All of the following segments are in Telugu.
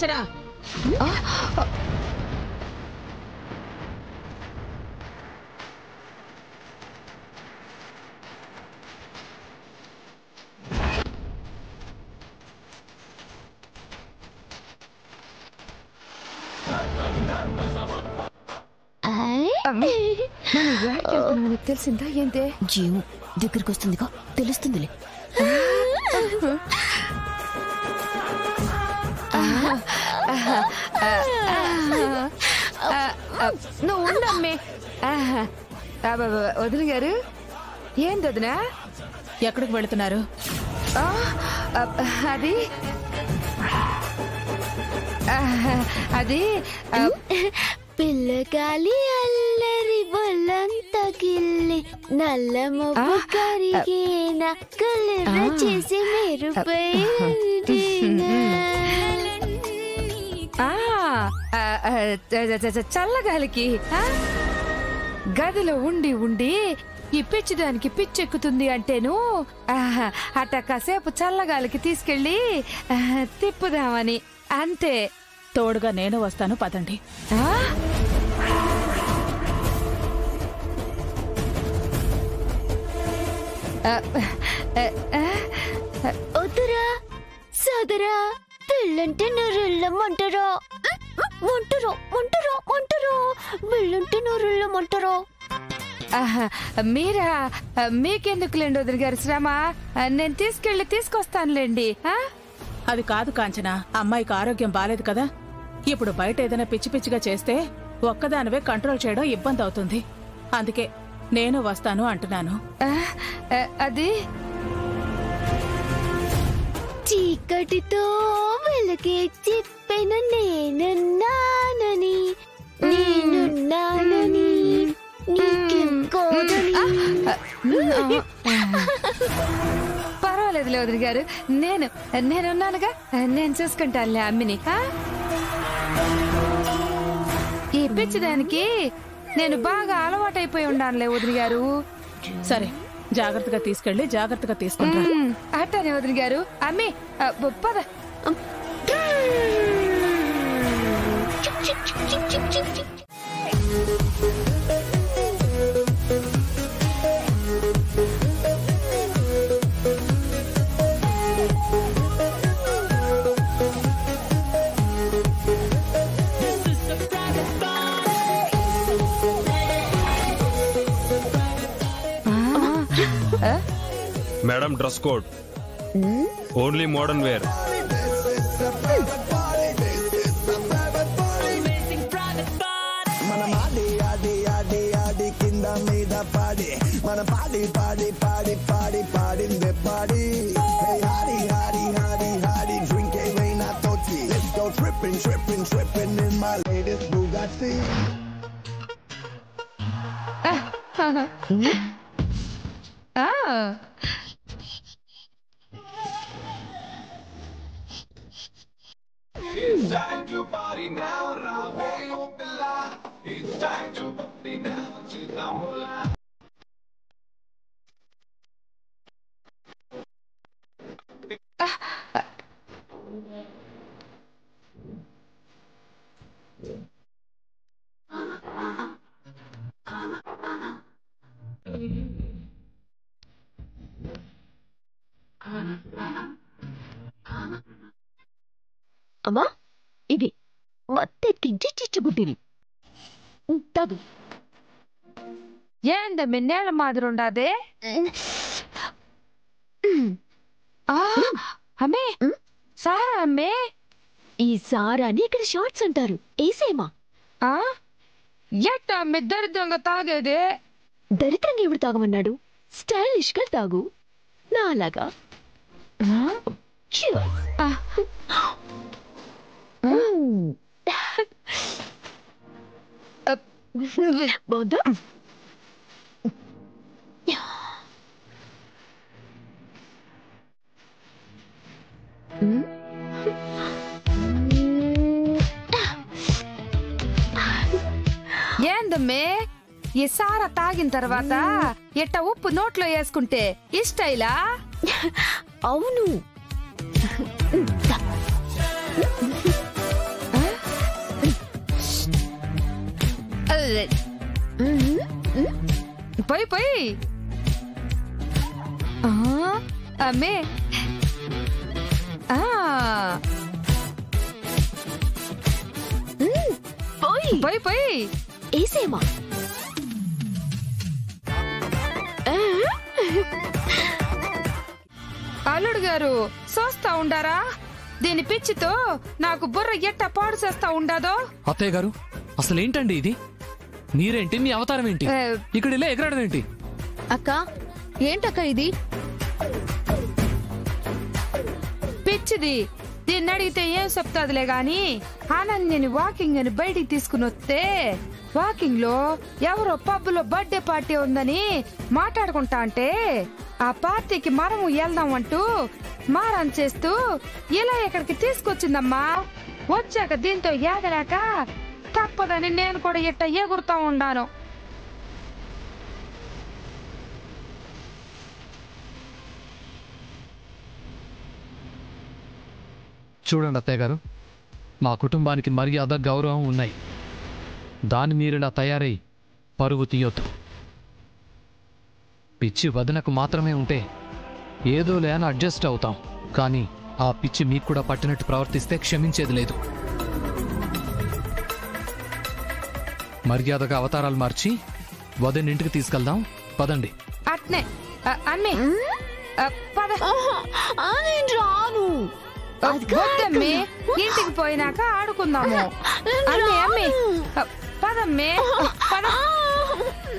కాంచనా. తెలిసిందా ఏంటే? జీవం దగ్గరికి వస్తుందిగా, తెలుస్తుందిలే. నువ్వు ఉండమ్మే. వదిన గారు, ఏంది వదినా? ఎక్కడికి వెళుతున్నారు? అది అది పిల్లగాలి అల్లరి బొల్లంత గిల్లి నల్ల మొబ్బు కరిగేన కలర చేసి మెరుపై చల్లగాలికి గదిలో ఉండి ఉండి ఈ పిచ్చిదానికి పిచ్చెక్కుతుంది అంటేను అట్ట కాసేపు చల్లగాలికి తీసుకెళ్ళి తిప్పుదామని అంతే. తోడుగా నేను వస్తాను, పదండి. వద్దురా సోదరా, పెళ్ళంటే నూరెళ్ళమంటారా? వంటరో వంటరో వంటరో, పెళ్ళంటే నూరెళ్ళమంటారా? మీరా? మీకెందుకులేండి వదిన గారు శ్రమ, నేను తీసుకొస్తానులేండి. అది కాదు కాంచనా, అమ్మాయికి ఆరోగ్యం బాలేదు కదా. ఇప్పుడు బయట ఏదైనా పిచ్చి పిచ్చిగా చేస్తే ఒక్కదానివే కంట్రోల్ చేయడం ఇబ్బంది అవుతుంది. అందుకే నేను వస్తాను అంటున్నాను. అది చీకటితో వెలుగే చెప్పెను నేనున్నానని, నేనున్నానని పర్వాలేదులే వదిన గారు, నేనున్నానుగా, నేను చూసుకుంటానులే అమ్మిని. ఈ పిచ్చిదానికి నేను బాగా అలవాటైపోయి ఉన్నానులే వదిన గారు. సరే, జాగ్రత్తగా తీసుకెళ్లి జాగ్రత్తగా తీసుకుంటా. అట్టనే వదిన గారు. అమ్మి పద. Madam dress code only modern wear. మన పాడి పాడి పాడి పాడి పాడిందే పాడి. Drink a rain I thought you. Let's go tripping, tripping, tripping in my latest Bugatti. It's time to party now, it's time to party now, Chittamula. అమ్మా, ఇది మత్తెక్కించి చిచ్చుబుడ్డిని తగు. ఏంద మిన్నేళ్ళ మాదిరి ఉండాదే? అమ్మే సారా, అమ్మే ఈ సారాని ఇక్కడ షార్ట్స్ అంటారు, ఏసేమా. ఎట్ట అమ్మే దరిద్రంగా తాగేదే? దరిద్రంగా ఎవడు తాగమన్నాడు? స్టైలిష్ గా తాగు, నాలాగా. బాగుందా? ఏందమ్మే ఈ సారా తాగిన తర్వాత ఎట్ట ఉప్పు నోట్లో వేసుకుంటే ఇష్టైలా? అవును. పోయి పోయి అమ్మే పోయి పోయి ఏసేమా అల్లుడు గారు చూస్తా ఉండారా దీని పిచ్చితో నాకు బుర్ర ఎట్ట పాడు చేస్తా ఉండాదో. అత్తయ్య గారు అసలు ఏంటండి ఇది? మీరేంటి, మీ అవతారం ఏంటి? ఇక్కడ ఇలా ఎగరడం ఏంటి? అక్క ఏంటక్క ఇది? పిచ్చిది, దీన్ని అడిగితే ఏం చెప్తాదిలే గాని ఆనందిని వాకింగ్ అని బయటికి తీసుకుని వస్తే వాకింగ్ లో ఎవరో పబ్బులో బర్త్డే పార్టీ ఉందని మాట్లాడుకుంటా అంటే ఆ పార్టీకి మనము వెళ్దాం అంటూ మారం చేస్తూ ఇలా ఇక్కడికి తీసుకొచ్చిందమ్మా. వచ్చాక దీంతో ఏగలేక తప్పదని నేను కూడా ఇట్ట ఎగురుతా ఉండాను. చూడండి అత్తయ్య గారు, మా కుటుంబానికి మర్యాద గౌరవం ఉన్నాయి. దాని మీరిలా తయారై పరువు తీయొద్దు. పిచ్చి వదనకు మాత్రమే ఉంటే ఏదో లేని అడ్జస్ట్ అవుతాం, కానీ ఆ పిచ్చి మీకు కూడా పట్టినట్టు ప్రవర్తిస్తే క్షమించేది లేదు. మర్యాదగా అవతారాలు మార్చి వదనింటికి తీసుకెళ్దాం, పదండి. అట్నే అమ్మే పద. రాను. వద్దమ్మే, ఇంటికి పోయినాక ఆడుకుందాము. అమ్మే అమ్మే పదమ్మే పద.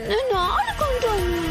నేను ఆడుకుంటాను.